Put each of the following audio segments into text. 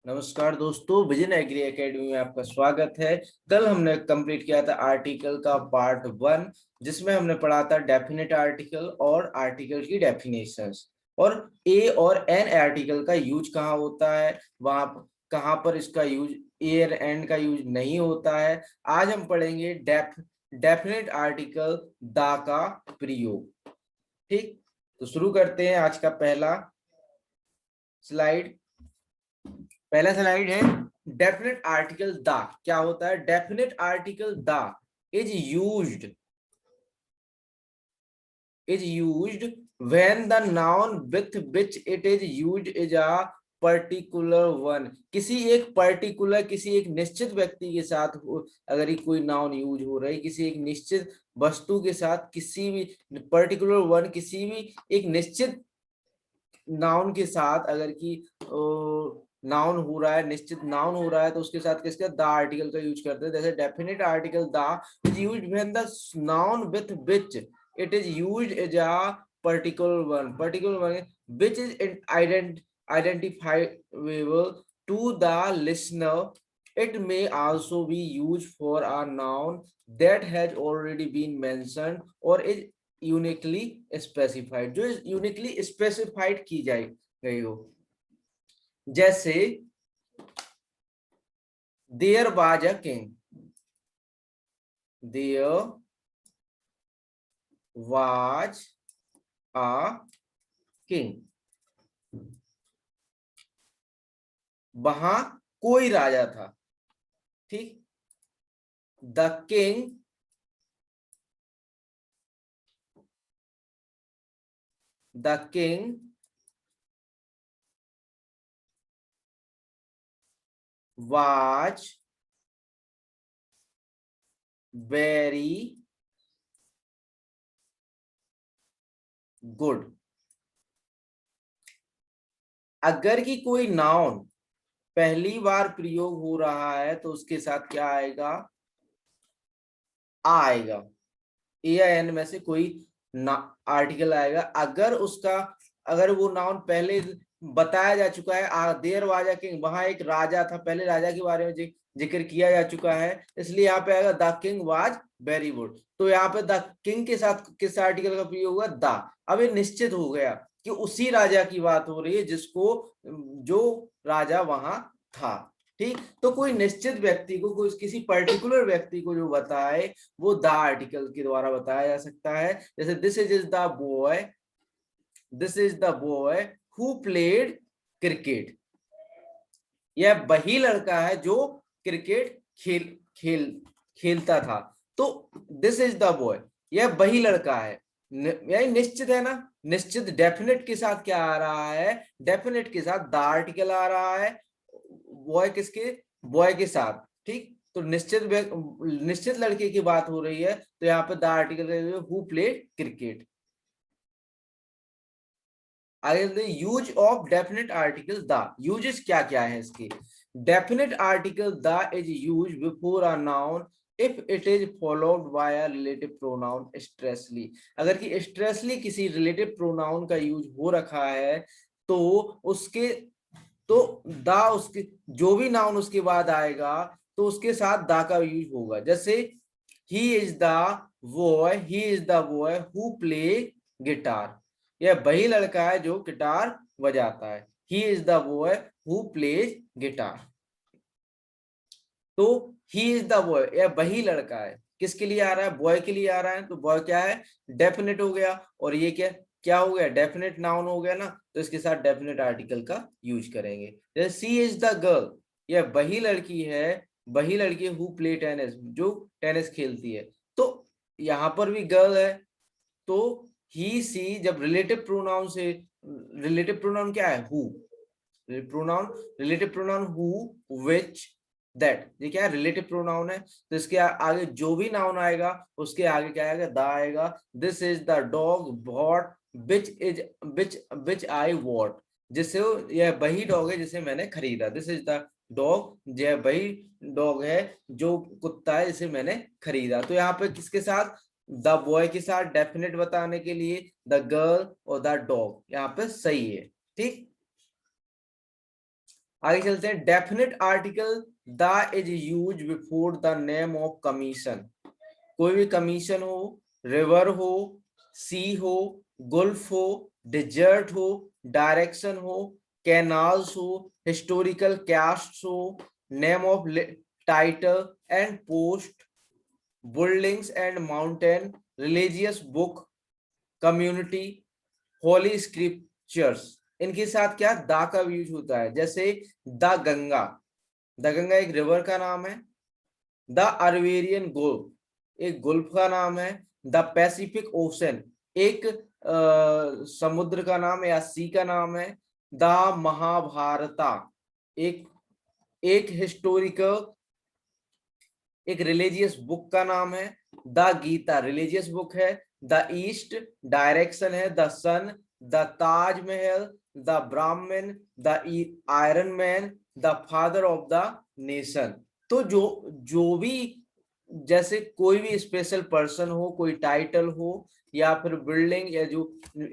नमस्कार दोस्तों, vision agree academy में आपका स्वागत है। कल हमने कंप्लीट किया था आर्टिकल का पार्ट 1, जिसमें हमने पढ़ा था डेफिनेट आर्टिकल और आर्टिकल की डेफिनेशंस और ए और एन आर्टिकल का यूज कहाँ होता है, वहां कहाँ पर इसका यूज ए और एन का यूज नहीं होता है। आज हम पढ़ेंगे डेफिनेट आर्टिकल द का प्रयोग। ठीक, तो शुरू करते हैं। आज का पहला स्लाइड है डेफिनेट आर्टिकल द। क्या होता है? Definite article the is used when the noun with which it is used is a particular one. किसी एक निश्चित व्यक्ति के साथ अगर कोई नाउन यूज हो रहा है, किसी एक निश्चित वस्तु के साथ, किसी भी पर्टिकुलर वन, किसी भी एक निश्चित नाउन के साथ अगर की नाउन हो रहा है, निश्चित नाउन हो रहा है, तो उसके साथ किसका द आर्टिकल का यूज करते हैं। जैसे definite article the is used when the noun with which it is used is a particular one which is identifiable to the listener. It may also be used for a noun that has already been mentioned or is uniquely specified, जो uniquely specified की जाए गई हो। जैसे there was a king, there was a king, वहां कोई राजा था। ठीक, the king was very good. अगर की कोई नाउन पहली बार प्रयोग हो रहा है तो उसके साथ क्या आएगा? आएगा। ए या एन में से कोई आर्टिकल आएगा। अगर वो नाउन पहले बताया जा चुका है, देयर वाज अ किंग, वहां एक राजा था, पहले राजा के बारे में जिक्र किया जा चुका है, इसलिए यहाँ पे आएगा the king was very good. तो यहाँ पे द किंग के साथ किस आर्टिकल का प्रयोग हुआ? द। अब ये निश्चित हो गया कि उसी राजा की बात हो रही है जो राजा वहां था। ठीक, तो कोई निश्चित व्यक्ति को, कोई किसी पर्टिकुलर व्यक्ति को जो बताए, वो द आर्टिकल के द्वारा बताया जा सकता है। जैसे this is the boy who played cricket. यह वही लड़का है जो क्रिकेट खेलता था। तो दिस इज द बॉय, यह वही लड़का है। यही निश्चित है ना। निश्चित डेफिनेट के साथ क्या आ रहा है? डेफिनेट के साथ द आर्टिकल आ रहा है। बॉय के साथ। ठीक, तो निश्चित लड़के की बात हो रही है, तो यहाँ पे the article who played cricket. आगे use of definite article the. Uses क्या क्या है इसके? Definite article the is use before a noun if it is followed by a relative pronoun strictly. अगर कि स्ट्रेसली किसी रिलेटिव प्रोनाउन का use हो रखा है, तो उसके उसके जो भी नाउन उसके बाद आएगा, तो उसके साथ द का यूज होगा। जैसे ही is the boy who play guitar. यह वही लड़का है जो गिटार बजाता है। ही is the boy who plays guitar. तो ही इज द बॉय, यह वही लड़का है। किसके लिए आ रहा है? बॉय के लिए आ रहा है। तो बॉय क्या है? डेफिनेट हो गया। और ये क्या क्या हो गया? डेफिनेट नाउन हो गया ना। तो इसके साथ डेफिनेट आर्टिकल का यूज करेंगे। जैसे सी इज द गर्ल, यह वही लड़की है, वही लड़की हु प्ले टेनिस, जो टेनिस खेलती है। तो यहां पर भी गर्ल है। तो ही सी जब रिलेटिव प्रोनाउन क्या है? Who. Relative pronoun who, which, that, ये क्या है? रिलेटिव प्रोनाउन है। तो इसके आगे जो भी नाउन आएगा उसके आगे क्या आएगा? द आएगा। This is the dog what which I what, जिससे यह वही डॉग है जिसे मैंने खरीदा। दिस इज द डॉग, यह वही डॉग है जो कुत्ता है जिसे मैंने खरीदा। तो यहाँ पे किसके साथ? द बॉय के साथ डेफिनेट बताने के लिए द गर्ल और द डॉग यहाँ पे सही है। ठीक, आगे चलते हैं। Definite article the is use before the name of commission. कोई भी कमीशन हो, रिवर हो, सी हो, गुल्फ हो, डिजर्ट हो, डायरेक्शन हो, कैनाल्स हो, हिस्टोरिकल कैस्ट हो, name of title and post, buildings and mountain, religious book, community, Holi scriptures, इनके साथ क्या दा का यूज होता है। जैसे द गंगा, द गंगा एक रिवर का नाम है। द अरवेरियन गोल्फ एक गुल्फ का नाम है। द पैसिफिक ओशन एक समुद्र का नाम है या सी का नाम है। द महाभारता एक एक हिस्टोरिकल एक रिलीजियस बुक का नाम है। द गीता रिलीजियस बुक है। द ईस्ट डायरेक्शन है। The sun, the Taj Mahal, the Brahmin, the iron man, the father of the nation. तो जो जो भी, जैसे कोई भी स्पेशल पर्सन हो, कोई टाइटल हो, या फिर बिल्डिंग,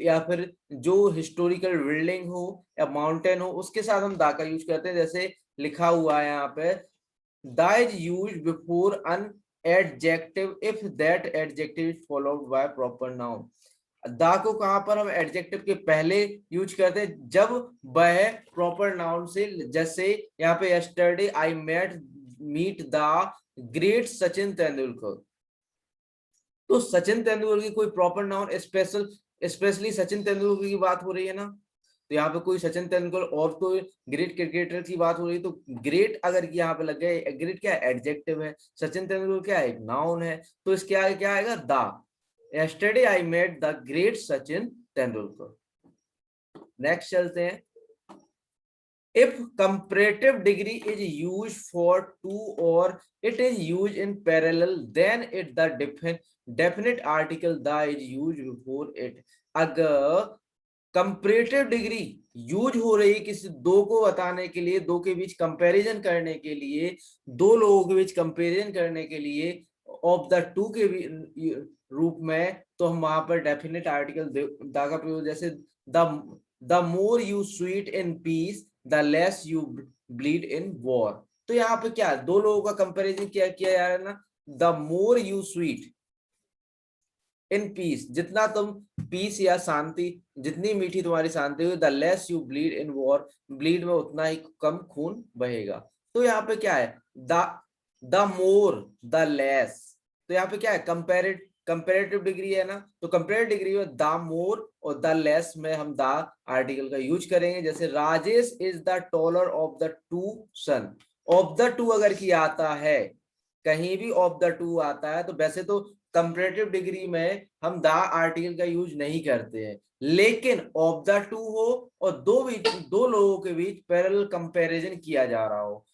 या फिर जो हिस्टोरिकल बिल्डिंग हो या माउंटेन हो, उसके साथ हम दा का यूज करते हैं। जैसे लिखा हुआ है यहाँ पे, the is use before an adjective if that adjective is followed by proper noun. The को कहां पर हम एडजेक्टिव के पहले यूज करते हैं, जब वह प्रॉपर नाउन से, जैसे यहाँ पे yesterday I meet the great Sachin Tendulkar. तो सचिन तेंदुलकर की कोई proper noun, specially Sachin Tendulkar की बात हो रही है ना, तो यहाँ पे कोई सचिन तेंदुलकर और तो ग्रेट क्रिकेटर की बात हो रही है, तो ग्रेट अगर यहाँ पे लग गए, ग्रेट क्या है, एडजेक्टिव है, सचिन तेंदुलकर क्या है, एक नाउन है, तो इसके आगे क्या आएगा, the. Yesterday I met the great Sachin Tendulkar. Next चलते हैं। If comparative degree is used for two or it is used in parallel, then it the definite article the is used before it. अगर comparative degree use हो रही है किसी दो को बताने के लिए, दो के बीच कंपैरिजन करने के लिए, दो लोगों के बीच कंपैरिजन करने के लिए ऑफ द टू के रूप में, तो हम वहां पर डेफिनेट आर्टिकल द का प्रयोग, जैसे the more you sweet in peace the less you bleed in war. तो यहाँ पे क्या, दो लोगों का कंपैरिजन किया किया जा रहा है ना। The more you sweet in peace, जितना तुम पीस या शांति, जितनी मीठी तुम्हारी शांति हुई, the less you bleed in war, bleed में उतना ही कम खून बहेगा। तो यहाँ पे क्या है, द मोर द लेस, तो यहाँ पे क्या है, कंपेरेटिव डिग्री है ना, तो कंपेरेटिव डिग्री में द मोर और द लेस में हम द आर्टिकल का यूज करेंगे। जैसे Rajesh is the taller of the two son. Of the two अगर की आता है, कहीं भी ऑफ द टू आता है, तो वैसे तो कंपैरेटिव डिग्री में हम द आर्टिकल का यूज नहीं करते हैं, लेकिन ऑफ द टू हो और दो लोगों के बीच पैरेलल कंपैरिजन किया जा रहा हो,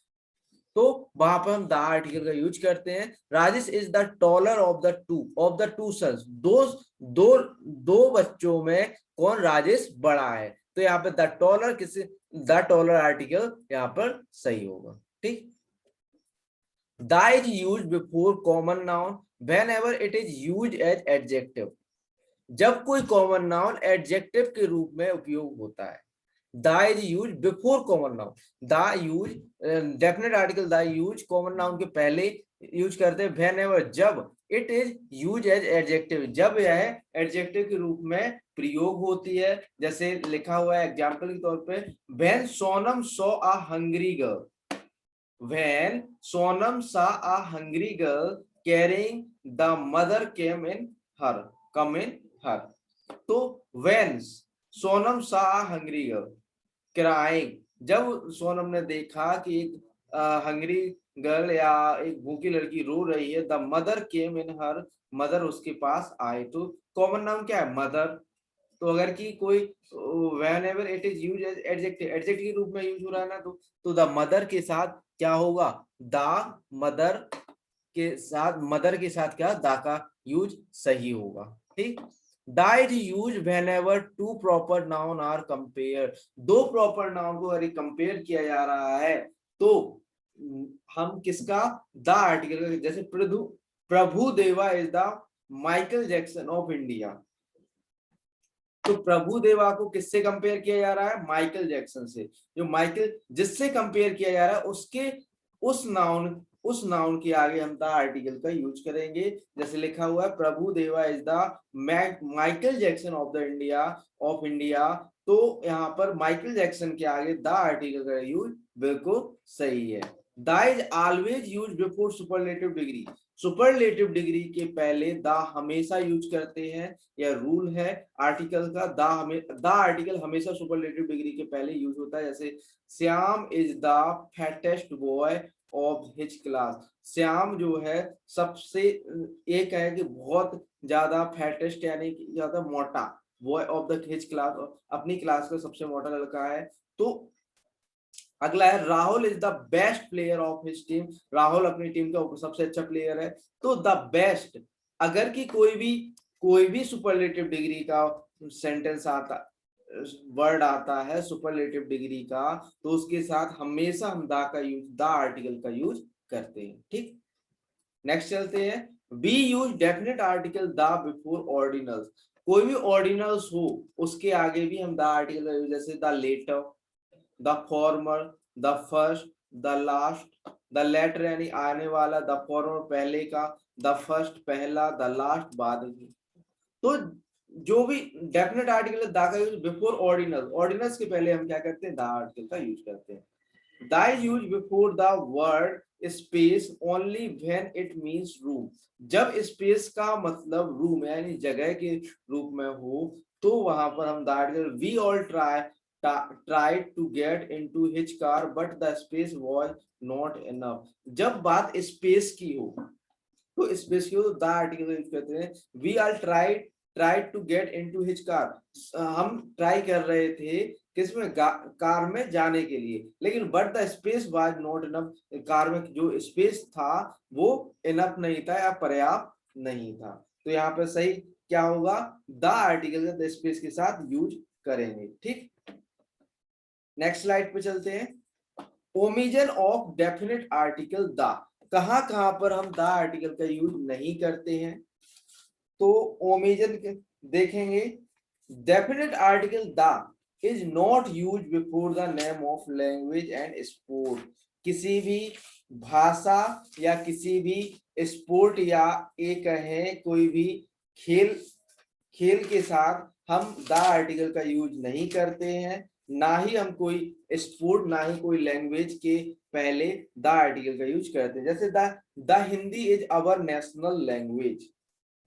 तो वहां पर हम द आर्टिकल का यूज करते हैं। Rajesh is the taller of the two sons, दो दो दो बच्चों में कौन राजेश बड़ा है, तो यहाँ पे द टॉलर आर्टिकल यहाँ पर सही होगा। ठीक। The is use before common noun whenever it is used as adjective। जब कोई कॉमन नाउन एडजेक्टिव के रूप में उपयोग होता है, the is use before common noun, the use definite article the use common noun के पहले यूज करते हैं। whenever जब it is use as adjective, जब यह एडजेक्टिव के रूप में प्रयोग होती है। जैसे लिखा हुआ है एग्जाम्पल के तौर पे, when Sonam saw a hungry girl, when Sonam saw a hungry girl carrying, the mother came in her। तो when Sonam saw a hungry girl crying, जब सोनम ने देखा कि एक हंगरी गर्ल या एक भूखी लड़की रो रही है, the mother came in her, mother उसके पास आए। तो कॉमन नाउन क्या है, मदर। तो अगर की कोई whenever it is used as adjective के रूप में यूज हो रहा है ना, तो द मदर के साथ क्या होगा, द मदर के साथ क्या, दा का यूज सही होगा। ठीक। The is use whenever two proper noun are compare, दो प्रॉपर नाउन को अगर कंपेयर किया जा रहा है, तो हम किसका, द आर्टिकल, जैसे प्रभु देवा is the Michael Jackson of India. तो प्रभुदेवा को किससे कंपेयर किया जा रहा है? माइकल जैक्सन से। जो माइकल जिससे कंपेयर किया जा रहा है उसके उस नाउन के आगे हम द आर्टिकल का यूज करेंगे। जैसे लिखा हुआ है Prabhudeva is the Michael Jackson of India, तो यहाँ पर माइकल जैक्सन के आगे द आर्टिकल का यूज बिल्कुल सही है। The is always use before superlative degree. Superlative degree के पहले द हमेशा यूज करते हैं, यह रूल है आर्टिकल का। द आर्टिकल हमेशा सुपरलेटिव डिग्री के पहले यूज होता है। जैसे Shyam is the fattest boy of his class. Shyam जो है सबसे एक है कि बहुत ज्यादा फैटेस्ट यानी कि ज्यादा मोटा boy of the his class, अपनी क्लास का सबसे मोटा लड़का है। तो अगला है Rahul is the best player of his team. Rahul अपनी टीम का सबसे अच्छा प्लेयर है। तो द बेस्ट, अगर की कोई भी सुपरलेटिव डिग्री का सेंटेंस आता वर्ड आता है सुपरलेटिव डिग्री का, तो उसके साथ हमेशा हम द आर्टिकल का यूज करते हैं। ठीक, नेक्स्ट चलते हैं। We use definite article the before ordinals. कोई भी ऑर्डिनल्स हो उसके आगे भी हम द आर्टिकल का यूज, जैसे the latter, the former, the first, the last, the latter यानी आने वाला, द फॉर्मर पहले का, द फर्स्ट पहला, द लास्ट बाद में। तो जो भी डेफिनेट आर्टिकल द का यूज बिफोर ऑर्डिनल्स के पहले हम क्या करते हैं? द आर्टिकल का यूज करते हैं। The is use before the word space only when it means room. जब स्पेस का मतलब रूम यानी जगह के रूप में हो तो वहां पर हम the article we all tried to get into his car but the space was not enough। जब बात स्पेस की हो तो स्पेस की हो तो द आर्टिकल यूज करते हैं। We are tried to get into his car. हम ट्राई कर रहे थे किसमें? कार में जाने के लिए, लेकिन but the space was not enough. Car में जो स्पेस था वो इनफ नहीं था या पर्याप्त नहीं था। तो यहाँ पे सही क्या होगा? द आर्टिकल का द स्पेस के साथ यूज करेंगे। ठीक, नेक्स्ट स्लाइड पे चलते हैं। ओमिजन ऑफ डेफिनेट आर्टिकल द, कहां पर हम द आर्टिकल का यूज नहीं करते हैं? तो ओमिजन देखेंगे। Definite article the is not use before the name of language and sport. किसी भी भाषा या किसी भी स्पोर्ट या एक कहें कोई भी खेल के साथ हम द आर्टिकल का यूज नहीं करते हैं। ना ही हम कोई स्पोर्ट ना ही कोई लैंग्वेज के पहले द आर्टिकल का यूज करते हैं। जैसे the Hindi is our national language.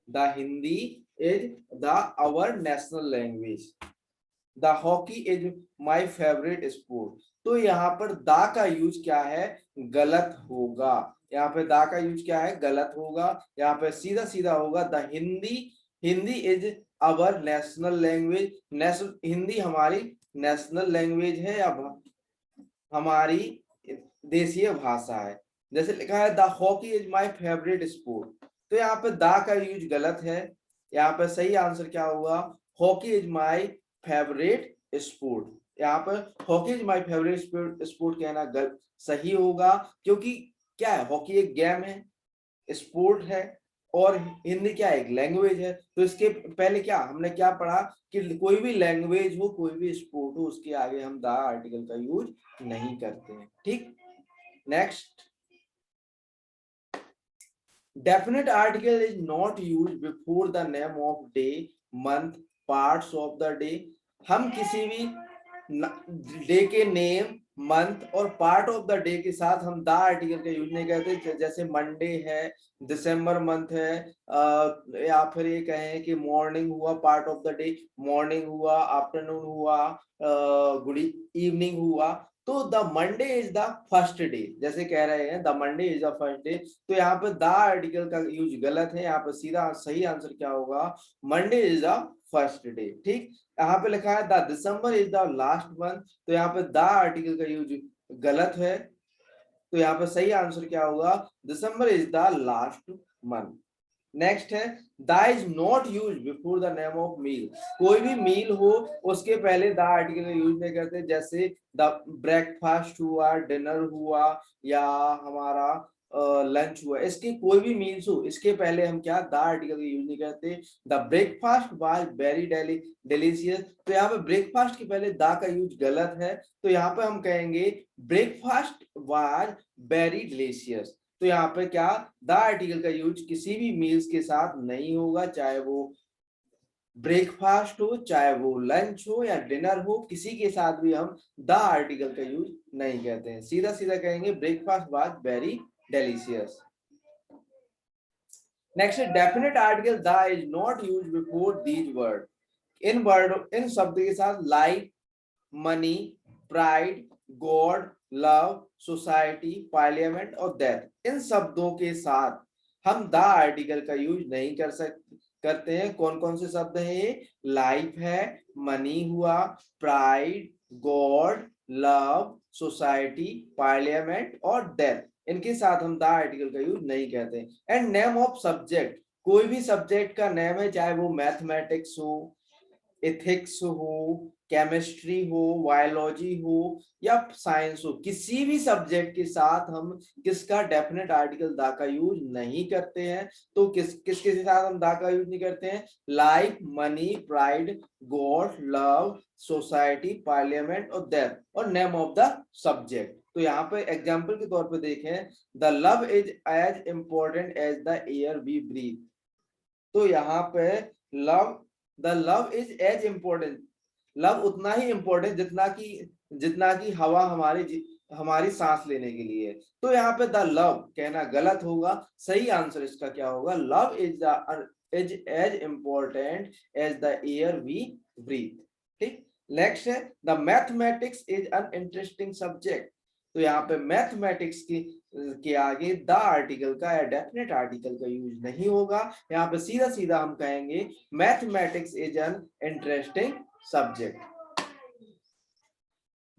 The Hindi is the our national language. The hockey is my favourite sport. तो यहाँ पर द का यूज क्या है? गलत होगा। यहाँ पे द का यूज क्या है? गलत होगा। यहाँ पे सीधा सीधा होगा the Hindi is our national language. Hindi हमारी नेशनल लैंग्वेज है या हमारी देशीय भाषा है। जैसे लिखा है the hockey is my favourite sport, तो यहाँ पे द का यूज गलत है। यहाँ पे सही आंसर क्या होगा? Hockey is my favourite sport. यहाँ पर hockey is my favourite sport कहना गलत सही होगा, क्योंकि क्या है? हॉकी एक गेम है, स्पोर्ट है, और हिंदी क्या है? एक लैंग्वेज है। तो इसके पहले क्या हमने क्या पढ़ा कि कोई भी लैंग्वेज हो कोई भी स्पोर्ट हो उसके आगे हम द आर्टिकल का यूज नहीं करते हैं। ठीक, next. Definite article is not use before the name of day, month, parts of the day. हम किसी भी डे के नेम, मंथ और पार्ट ऑफ द डे के साथ हम द आर्टिकल का यूज नहीं करते। जैसे मंडे है, दिसंबर मंथ है, या फिर ये कहें कि मॉर्निंग हुआ, part of the day morning हुआ, आफ्टरनून हुआ, गुड इवनिंग हुआ। तो the Monday is the first day, जैसे कह रहे हैं the Monday is the first day, तो यहाँ पे द आर्टिकल का यूज गलत है। यहाँ पे सीधा सही आंसर क्या होगा? Monday is the first day. ठीक, यहाँ पे लिखा है the December is the last month, तो यहाँ पे द आर्टिकल का यूज गलत है। तो यहाँ पे सही आंसर क्या होगा? December is the last month. Next है the is not use before the name of meal. कोई भी मील हो उसके पहले द आर्टिकल का यूज नहीं करते। जैसे द ब्रेकफास्ट हुआ, डिनर हुआ, या हमारा लंच हुआ, इसके कोई भी मील्स हो, इसके पहले हम क्या द आर्टिकल का यूज नहीं करते। The breakfast was very delicious, तो यहाँ पे ब्रेकफास्ट के पहले द का यूज गलत है, तो यहाँ पे हम कहेंगे ब्रेकफास्ट वाज वेरी डिलीशियस। तो यहाँ पे क्या द आर्टिकल का यूज किसी भी मील्स के साथ नहीं होगा, चाहे वो ब्रेकफास्ट हो, चाहे वो लंच हो या डिनर हो, किसी के साथ भी हम द आर्टिकल का यूज नहीं कहते हैं, सीधा सीधा कहेंगे breakfast was very delicious. Next है definite article the is not used before these word. इन शब्द के साथ life, money, pride, God, love, society, parliament और डेथ, इन शब्दों के साथ हम द आर्टिकल का यूज नहीं करते हैं। कौन कौन से शब्द हैं ये? लाइफ है, मनी हुआ, pride, God, love, society, parliament और डेथ, इनके साथ हम द आर्टिकल का यूज नहीं करते। एंड नेम ऑफ सब्जेक्ट, कोई भी सब्जेक्ट का नेम है, चाहे वो मैथमेटिक्स हो, एथिक्स हो, केमिस्ट्री हो, बायोलॉजी हो या साइंस हो, किसी भी सब्जेक्ट के साथ हम किसका डेफिनेट आर्टिकल द का यूज नहीं करते हैं। तो किसके साथ हम द का यूज नहीं करते हैं? Life, money, pride, God, love, society, parliament और डेथ और नेम ऑफ द सब्जेक्ट। तो यहाँ पे एग्जाम्पल के तौर पे देखें, the love is as important as the air we breathe. तो यहाँ पे love, the love is as important, love उतना ही इंपॉर्टेंट जितना की हवा हमारी सांस लेने के लिए। तो यहाँ पे द लव कहना गलत होगा, सही आंसर इसका क्या होगा? Love is as important as the air we breathe. ठीक, नेक्स्ट है the mathematics is an interesting subject. तो यहाँ पे मैथमेटिक्स की के आगे द आर्टिकल का या डेफिनेट आर्टिकल का यूज नहीं होगा, यहाँ पे सीधा सीधा हम कहेंगे mathematics is an interesting subject.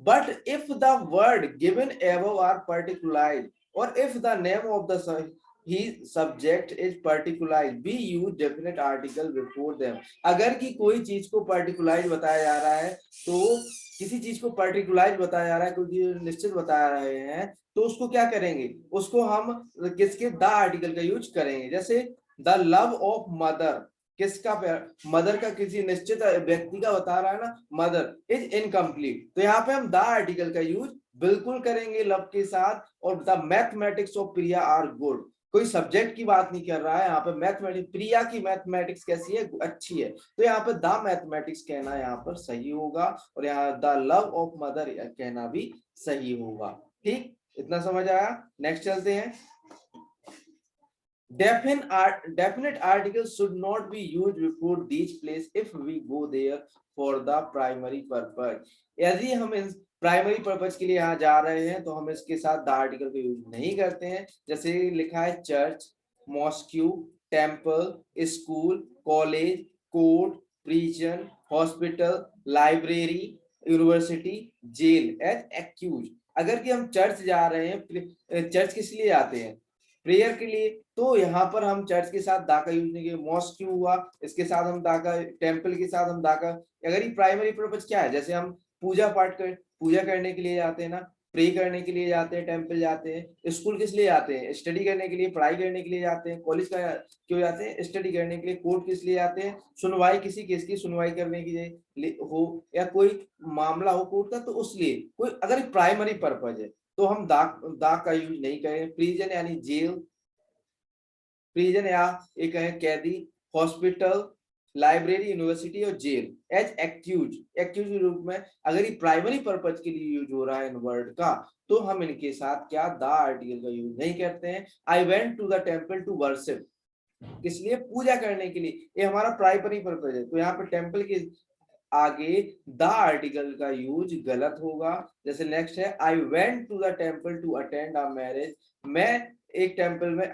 But if the word given above are particularized, or if the name of the subject is particularized, we use definite article before them. अगर कि कोई चीज को particularized बताया जा रहा है, तो किसी चीज को particularized बताया जा रहा है, कोई निश्चित बता रहे हैं, तो उसको क्या करेंगे? उसको हम किसके द आर्टिकल का यूज करेंगे। जैसे द लव ऑफ मदर, किसका? मदर का, किसी निश्चित व्यक्ति का बता रहा है ना, मदर इज इनकम्प्लीट, तो यहाँ पे हम द आर्टिकल का यूज बिल्कुल करेंगे लव के साथ। और the mathematics of Priya are good, कोई सब्जेक्ट की बात नहीं कर रहा है यहाँ पे, मैथमेटिक्स, प्रिया की मैथमेटिक्स कैसी है? अच्छी है, तो यहाँ पे द मैथमेटिक्स कहना यहाँ पर सही होगा, और यहाँ द लव ऑफ मदर कहना भी सही होगा। ठीक, इतना समझ आया? नेक्स्ट चलते हैं। Definite articles should not be used before these place if we go there for the primary purpose. यदि हम इन प्राइमरी पर्पज के लिए यहाँ जा रहे हैं, तो हम इसके साथ द आर्टिकल का यूज नहीं करते हैं। जैसे लिखा है church, mosque, temple, school, college, court, prison, hospital, library, university, jail as accuse. अगर कि हम चर्च जा रहे हैं, चर्च किस लिए जाते हैं? प्रेयर के लिए, तो यहाँ पर हम चर्च के साथ दा का यूज नहीं किया। मॉस्क क्यों हुआ, इसके साथ हम दा का, टेम्पल के साथ हम दा का। अगर ये प्राइमरी पर्पज क्या है, जैसे हम पूजा करने के लिए जाते हैं ना, प्रे करने के लिए जाते हैं, टेम्पल जाते हैं। स्कूल किस लिए जाते हैं? स्टडी करने के लिए, पढ़ाई करने के लिए जाते हैं। कॉलेज का क्यों जाते हैं? स्टडी करने के लिए। कोर्ट किस लिए जाते हैं? सुनवाई, किसी केस की सुनवाई करने के लिए हो, या कोई मामला हो कोर्ट का, तो उसलिए कोई अगर प्राइमरी पर्पज है तो हम दाग का यूज नहीं करें। प्रिजन यानी जेल, प्रिजन या एक है कैदी, हॉस्पिटल, लाइब्रेरी, यूनिवर्सिटी और जेल एज एक्यूज के रूप में। अगर ये प्राइमरी पर्पज के लिए यूज हो रहा है इन वर्ड का, तो हम इनके साथ क्या द आर्टिकल का यूज नहीं करते हैं। I went to the temple to worship, किस लिए? पूजा करने के लिए, ये हमारा प्राइमरी पर्पज है, तो यहाँ पे टेम्पल के आगे द आर्टिकल का यूज गलत होगा। जैसे नेक्स्ट है I went to the temple to attend a marriage, मैं एक टेम्पल में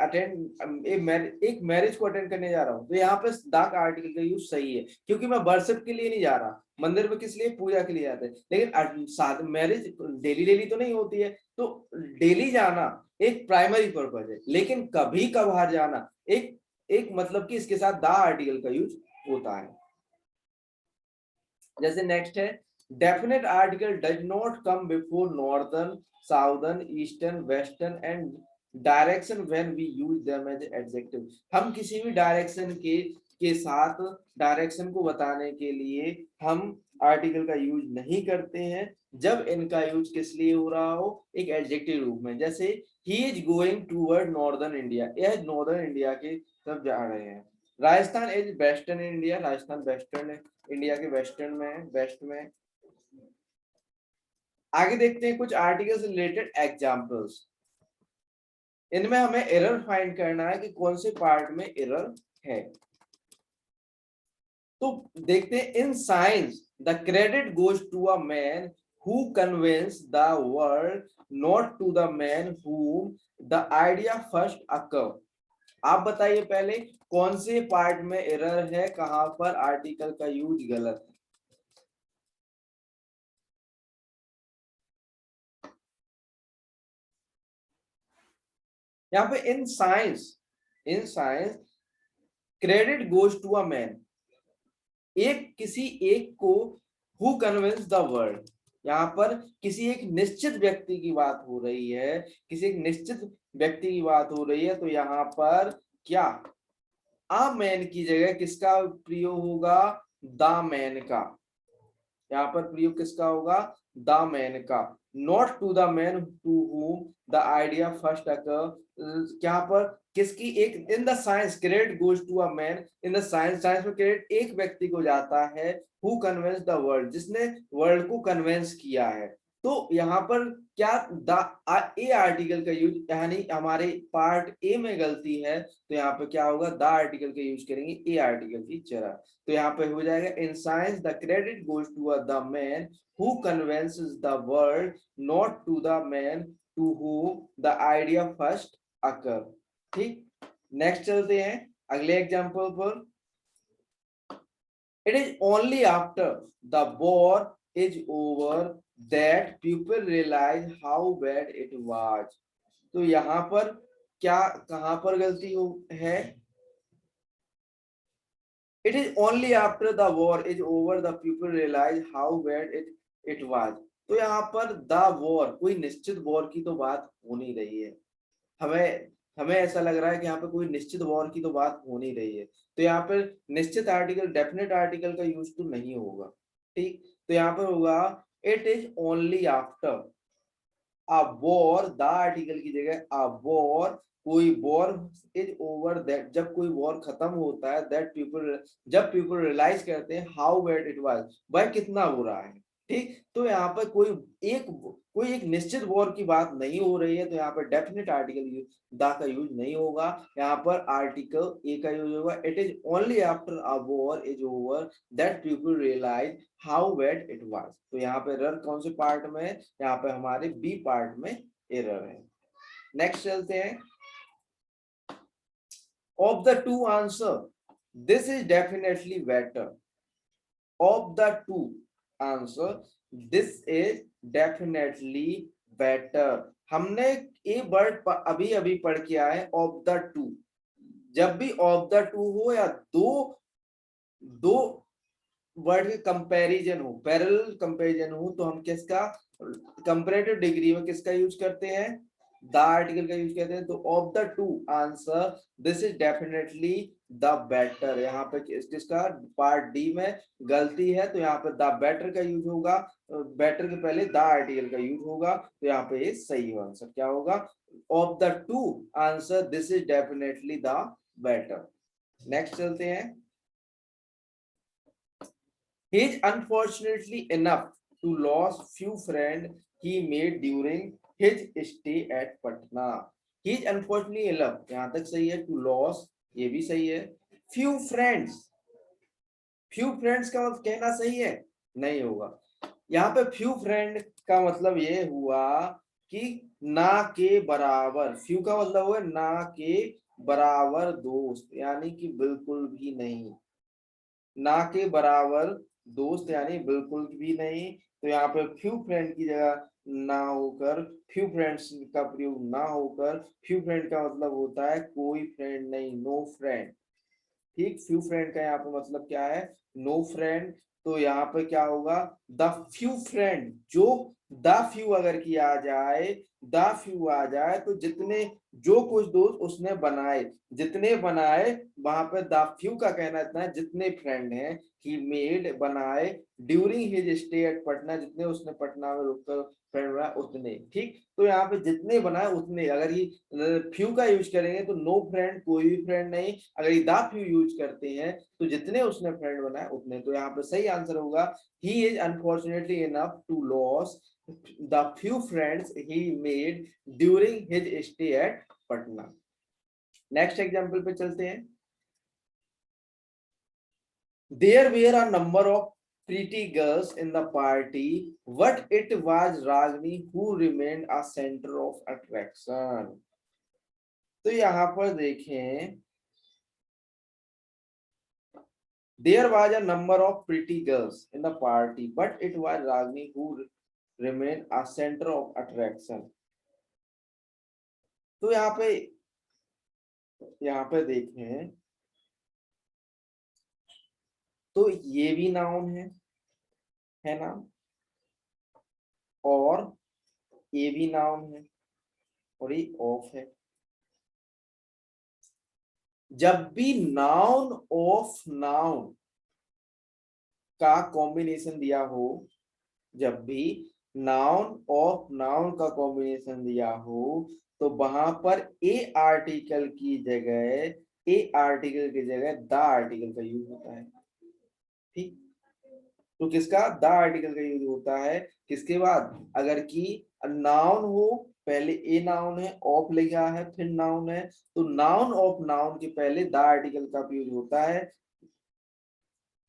एक मैरिज को अटेंड करने जा रहा हूँ, तो यहाँ पे द का आर्टिकल का यूज सही है, क्योंकि मैं वर्शिप के लिए नहीं जा रहा, मंदिर में किस लिए? पूजा के लिए जाते हैं। लेकिन मैरिज डेली डेली तो नहीं होती है, तो डेली जाना एक प्राइमरी पर्पज है, लेकिन कभी कभार जाना एक मतलब कि इसके साथ द आर्टिकल का यूज होता है। जैसे नेक्स्ट है definite article does not come before northern, southern, eastern, western and direction when we use them as adjective, हम किसी भी डायरेक्शन के साथ डायरेक्शन को बताने के लिए हम आर्टिकल का यूज नहीं करते हैं जब इनका यूज किस लिए हो रहा हो, एक एडजेक्टिव रूप में। जैसे he is going toward northern India, यह नॉर्दर्न इंडिया के तरफ जा रहे हैं। Rajasthan is western India, Rajasthan western India के वेस्टर्न में है, वेस्ट में। आगे देखते हैं कुछ आर्टिकल्स रिलेटेड एग्जांपल्स। इनमें हमें एरर फाइंड करना है कि कौन से पार्ट में एरर है। तो देखते हैं, in science the credit goes to a man who convince the world, not to the man whom the idea first occur. आप बताइए पहले कौन से पार्ट में एरर है, कहां पर आर्टिकल का यूज गलत है। यहाँ पे in science credit goes to a man, एक किसी एक को, हु कन्विंस द वर्ल्ड, यहाँ पर किसी एक निश्चित व्यक्ति की बात हो रही है, किसी एक निश्चित व्यक्ति की बात हो रही है। तो यहाँ पर क्या आ मैन की जगह किसका प्रयोग होगा, द मैन का। यहाँ पर प्रयोग किसका होगा, द मैन का। Not to the man to whom the idea first occur, यहाँ पर किसकी, एक in the science credit goes to a man, in the science, science में क्रेडिट एक व्यक्ति को जाता है, हु कन्विंस द वर्ल्ड, जिसने वर्ल्ड को कन्विंस किया है। तो यहाँ पर क्या द ए आर्टिकल का यूज, यानी हमारे पार्ट ए में गलती है, तो यहाँ पे क्या होगा, द आर्टिकल का यूज करेंगे ए आर्टिकल की जगह। तो यहाँ पे हो जाएगा, in science the credit goes to the man who convinces the world, not to the man to who the idea first occur. ठीक, नेक्स्ट चलते हैं अगले एग्जांपल पर। It is only after the war is over that people realise how bad it was. तो यहाँ पर क्या, कहां पर गलती है, it is only after the war is over the people realize how bad it was। तो यहाँ पर द वॉर, कोई निश्चित वॉर की तो बात हो नहीं रही है, हमें हमें ऐसा लग रहा है कि यहाँ पे कोई निश्चित वॉर की तो बात हो नहीं रही है। तो यहाँ पर निश्चित आर्टिकल, डेफिनेट आर्टिकल का यूज तो नहीं होगा। ठीक, तो यहाँ पर होगा, it is only after a war, the article की जगह अ वॉर, कोई वॉर इज ओवर दैट, जब कोई वॉर खत्म होता है, दैट पीपल, जब पीपल रियलाइज करते हैं हाउ बैड इट वाज, वह कितना हो रहा है। ठीक, तो यहाँ पर कोई एक निश्चित वॉर की बात नहीं हो रही है, तो यहाँ पर डेफिनेट आर्टिकल द का यूज नहीं होगा, यहाँ पर आर्टिकल ए का यूज होगा। It is only after a war is over that people realise how bad it was. तो यहाँ पे एरर कौन से पार्ट में है, यहाँ पे हमारे बी पार्ट में एरर है। नेक्स्ट चलते हैं, of the to answer this is definitely better. Of the to answer this is definitely better. हमने एक वर्ड अभी अभी पढ़ के आए, ऑफ द टू। जब भी ऑफ द टू हो या दो दो वर्ड के कंपैरिजन हो, पैरेलल कंपैरिजन हो, तो हम किसका, कंपैरेटिव डिग्री में किसका यूज करते हैं, द आर्टिकल का यूज करते हैं। तो of the to answer this is definitely the better. यहाँ पे किसका, पार्ट डी में गलती है, तो यहाँ पे द बेटर का यूज होगा, बेटर के पहले द आर्टिकल का यूज होगा, तो यहाँ पे ये सही आंसर क्या होगा, of the to answer this is definitely the better. Next चलते हैं, he is unfortunately enough to lose few friends he made during his stay at Patna। he is unfortunately enough, यहां तक सही है, to lose ये भी सही है, few friends, few friends का मतलब कहना सही है, नहीं होगा। यहाँ पे few friend का मतलब ये हुआ कि ना के बराबर, few का मतलब हुआ ना के बराबर दोस्त, यानी कि बिल्कुल भी नहीं, ना के बराबर दोस्त यानी बिल्कुल भी नहीं। तो यहाँ पे फ्यू फ्रेंड की जगह ना होकर फ्यू फ्रेंड्स का प्रयोग ना होकर, फ्यू फ्रेंड का मतलब होता है कोई फ्रेंड नहीं, नो फ्रेंड। ठीक, फ्यू फ्रेंड का यहाँ पे मतलब क्या है, नो फ्रेंड। तो यहाँ पे क्या होगा, द फ्यू फ्रेंड, जो द फ्यू अगर किया जाए द फ्यू आ जाए तो जितने, जो कुछ दोस्त उसने बनाए, जितने बनाए, वहां पे द फ्यू का कहना इतना है जितने फ्रेंड हैं, ही मेड बनाए, during his stay at Patna, जितने उसने पटना में रुककर फ्रेंड बनाए उतने। ठीक, तो यहाँ पे जितने बनाए उतने, अगर ये फ्यू का यूज करेंगे तो नो फ्रेंड, कोई भी फ्रेंड नहीं, अगर ये द फ्यू यूज करते हैं तो जितने उसने फ्रेंड बनाए उतने। तो यहाँ पे सही आंसर होगा, he is unfortunately enough to lose the few friends he made during his stay at Patna. Next example पे चलते हैं। There were a number of pretty girls in the party, but it was Ragini who remained a center of attraction. तो यहाँ पर देखें, there was a number of pretty girls in the party, but it was Ragini who remained a center of attraction. तो यहाँ पे देखें तो ये भी नाउन है ना, और ये भी नाउन है, और ये ऑफ है। जब भी नाउन ऑफ नाउन का कॉम्बिनेशन दिया हो, जब भी नाउन ऑफ नाउन का कॉम्बिनेशन दिया हो, तो वहां पर ए आर्टिकल की जगह, ए आर्टिकल की जगह द आर्टिकल का यूज होता है। ठीक, तो किसका, द आर्टिकल का यूज होता है किसके बाद, अगर की नाउन हो, पहले ए नाउन है, ऑफ लिखा है, फिर नाउन है, तो नाउन ऑफ नाउन के पहले द आर्टिकल का यूज होता है।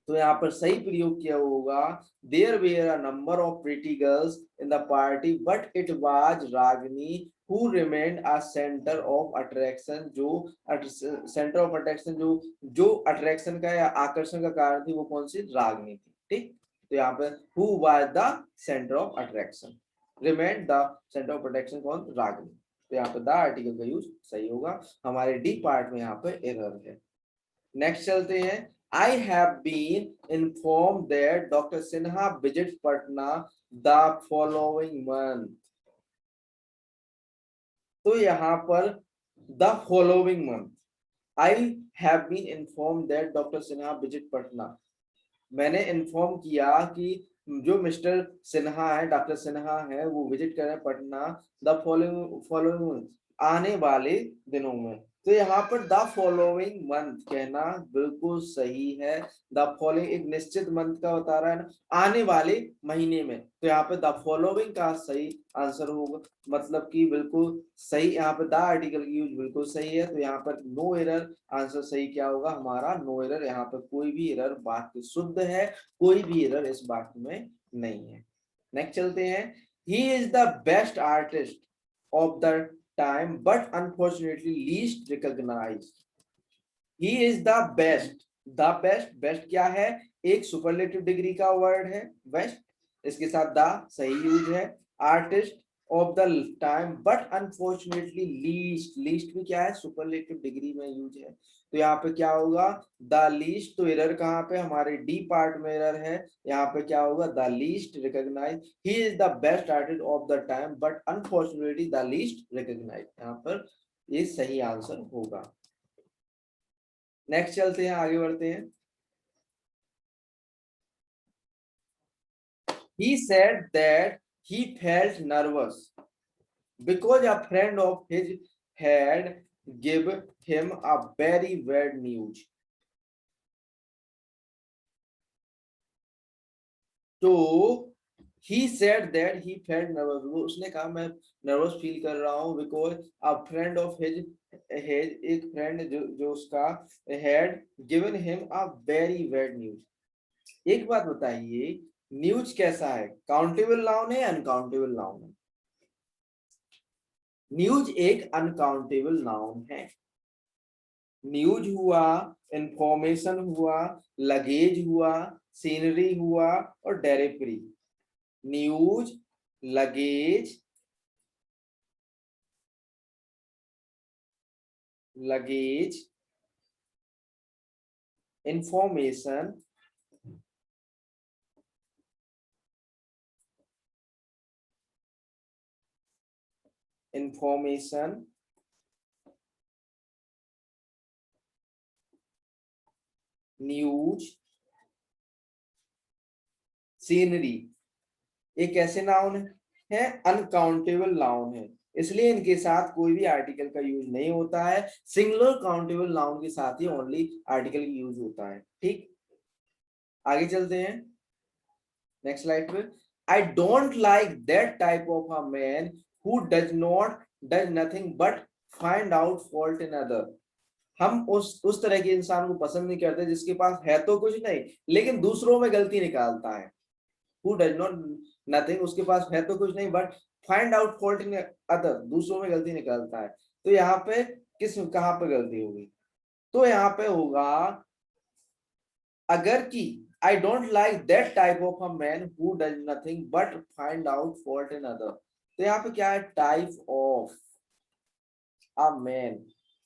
तो यहाँ पर सही प्रयोग किया होगा, there were a number of pretty girls in the party but it was Ragini who remained a centre of attraction, जो सेंटर ऑफ अट्रैक्शन, जो अट्रैक्शन का या आकर्षण का कारण थी वो कौन सी, रागिनी थी। ठीक, तो यहाँ पर who was the centre of attraction, remained the centre of attraction कौन, रागिनी। तो यहाँ पे द आर्टिकल का यूज सही होगा, हमारे डी पार्ट में यहाँ पे एरर है। नेक्स्ट चलते हैं। I have been informed that Dr. Sinha visits Patna the following month. तो यहाँ पर the following month, I have been informed that Dr. Sinha visit Patna. मैंने इन्फॉर्म किया कि जो मिस्टर सिन्हा है, डॉक्टर सिन्हा है, वो विजिट कर रहे हैं पटना द फॉलोइंग आने वाले दिनों में। तो यहाँ पर द फॉलोइंग मंथ कहना बिल्कुल सही है। द फॉलोइंग एक निश्चित मंथ का बता रहा है ना, आने वाले महीने में, तो यहाँ पे द फॉलोइंग का सही आंसर होगा, मतलब कि बिल्कुल सही, यहाँ पे द आर्टिकल की यूज बिल्कुल सही है। तो यहाँ पर नो एरर, आंसर सही क्या होगा हमारा, नो एरर। यहाँ पर कोई भी एरर, वाक्य शुद्ध है, कोई भी एरर इस वाक्य में नहीं है। नेक्स्ट चलते हैं। He is the best artist of the time but unfortunately least recognised. He is the best, the best, best क्या है, एक सुपरलेटिव डिग्री का वर्ड है बेस्ट, इसके साथ द सही यूज है। Artist of the time but unfortunately least, least भी क्या है, सुपरलेटिव डिग्री में यूज है। तो यहाँ पे क्या होगा, द लीस्ट, तो एरर कहाँ पे, हमारे डी पार्ट में एरर है। यहाँ पे क्या होगा, the least recognise, he is the best artist of the time but unfortunately the least recognise, यहाँ पर ये सही आंसर होगा। नेक्स्ट चलते हैं, आगे बढ़ते हैं। He said that he felt nervous because a friend of his had given him a very bad news. तो he said that he felt nervous, वो उसने कहा मैं नर्वस फील कर रहा हूँ, because a friend of his, एक friend जो उसका, had given him a very bad news। एक बात बताइए, न्यूज कैसा है, काउंटेबल नाउन है, अनकाउंटेबल नाउन है? न्यूज एक अनकाउंटेबल नाउन है। न्यूज हुआ, इंफॉर्मेशन हुआ, लगेज हुआ, सीनरी हुआ और directory. News, luggage, luggage, information, information news scenery, ये कैसे नाउन है? अनकाउंटेबल नाउन है, इसलिए इनके साथ कोई भी आर्टिकल का यूज नहीं होता है। सिंगुलर काउंटेबल नाउन के साथ ही ओनली आर्टिकल यूज होता है। ठीक, आगे चलते हैं नेक्स्ट स्लाइड पे। I don't like that type of a man who does nothing but find out fault in other. हम उस तरह के इंसान को पसंद नहीं करते जिसके पास है तो कुछ नहीं लेकिन दूसरों में गलती निकालता है। हु डज नॉट नथिंग, उसके पास है तो कुछ नहीं but find out fault in other, दूसरों में गलती निकालता है। तो यहाँ पे कहाँ पे गलती होगी? तो यहाँ पे होगा अगर की I don't like that type of a man who does nothing but find out fault in other. तो यहाँ पे क्या है? Type of a man.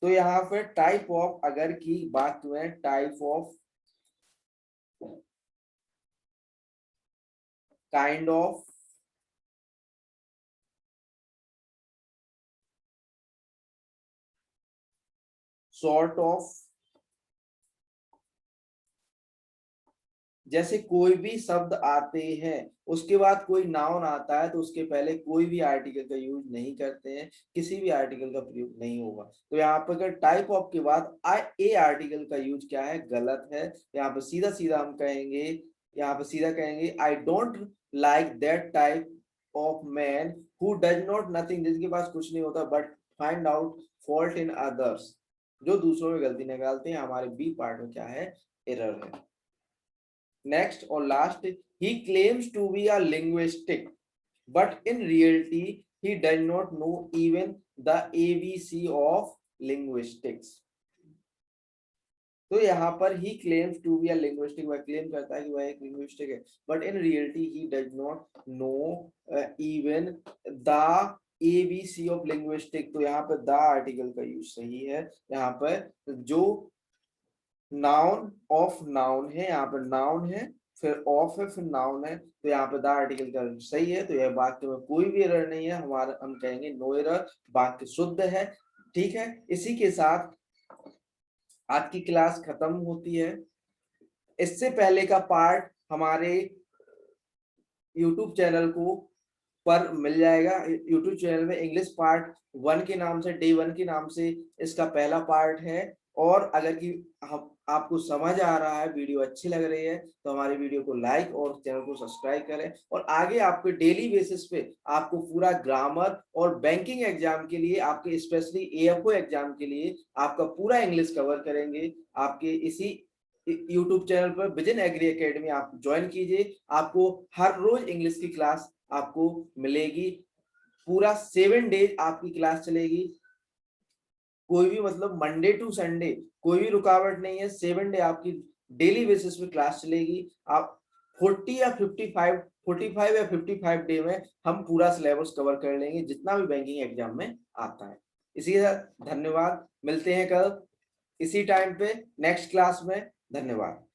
तो यहाँ पे टाइप ऑफ अगर की बात में type of, kind of, sort of, जैसे कोई भी शब्द आते हैं उसके बाद कोई नाउन आता है तो उसके पहले कोई भी आर्टिकल का यूज नहीं करते हैं, किसी भी आर्टिकल का प्रयोग नहीं होगा। तो यहाँ पर अगर टाइप ऑफ के बाद ए आर्टिकल का यूज क्या है? गलत है। यहाँ पर सीधा सीधा हम कहेंगे, यहाँ पर सीधा कहेंगे I don't like that type of man who does not nothing, जिसके पास कुछ नहीं होता but find out fault in others, जो दूसरों में गलती निकालते हैं। हमारे बी पार्ट में क्या है? एरर है। नेक्स्ट और last, he claims to be a linguistic but in reality he does not know even the ABC of linguistics। तो यहाँ पर he claims to be a linguistic, वह क्लेम करता है कि वह एक linguistic है but in reality he does not know even the ABC of linguistic। तो यहाँ पर the आर्टिकल का यूज सही है। यहाँ पर जो नाउन ऑफ नाउन है, यहाँ पर नाउन है फिर ऑफ है फिर नाउन है, तो यहाँ पे द आर्टिकल का सही है। तो यह वाक्य में कोई भी एरर नहीं है, हमारा हम कहेंगे नो एरर, वाक्य शुद्ध है। ठीक है, इसी के साथ आज की क्लास खत्म होती है। इससे पहले का पार्ट हमारे YouTube चैनल को पर मिल जाएगा। YouTube चैनल में इंग्लिश पार्ट 1 के नाम से, डे 1 के नाम से इसका पहला पार्ट है। और अगर कि हम आपको समझ आ रहा है, वीडियो अच्छी लग रही है तो हमारी वीडियो को लाइक और चैनल को सब्सक्राइब करें। और आगे आपके डेली बेसिस पे आपको पूरा ग्रामर और बैंकिंग एग्जाम के लिए, आपके स्पेशली AFO एग्जाम के लिए आपका पूरा इंग्लिश कवर करेंगे। आपके इसी YouTube चैनल पर विजन एग्री एकेडमी आप ज्वाइन कीजिए। आपको हर रोज इंग्लिश की क्लास आपको मिलेगी। पूरा 7 डेज आपकी क्लास चलेगी। कोई भी मतलब मंडे टू संडे कोई भी रुकावट नहीं है। 7 डे आपकी डेली बेसिस पे क्लास चलेगी। आप 40 या 55 डे में हम पूरा सिलेबस कवर कर लेंगे जितना भी बैंकिंग एग्जाम में आता है। इसी के साथ धन्यवाद, मिलते हैं कल इसी टाइम पे नेक्स्ट क्लास में। धन्यवाद।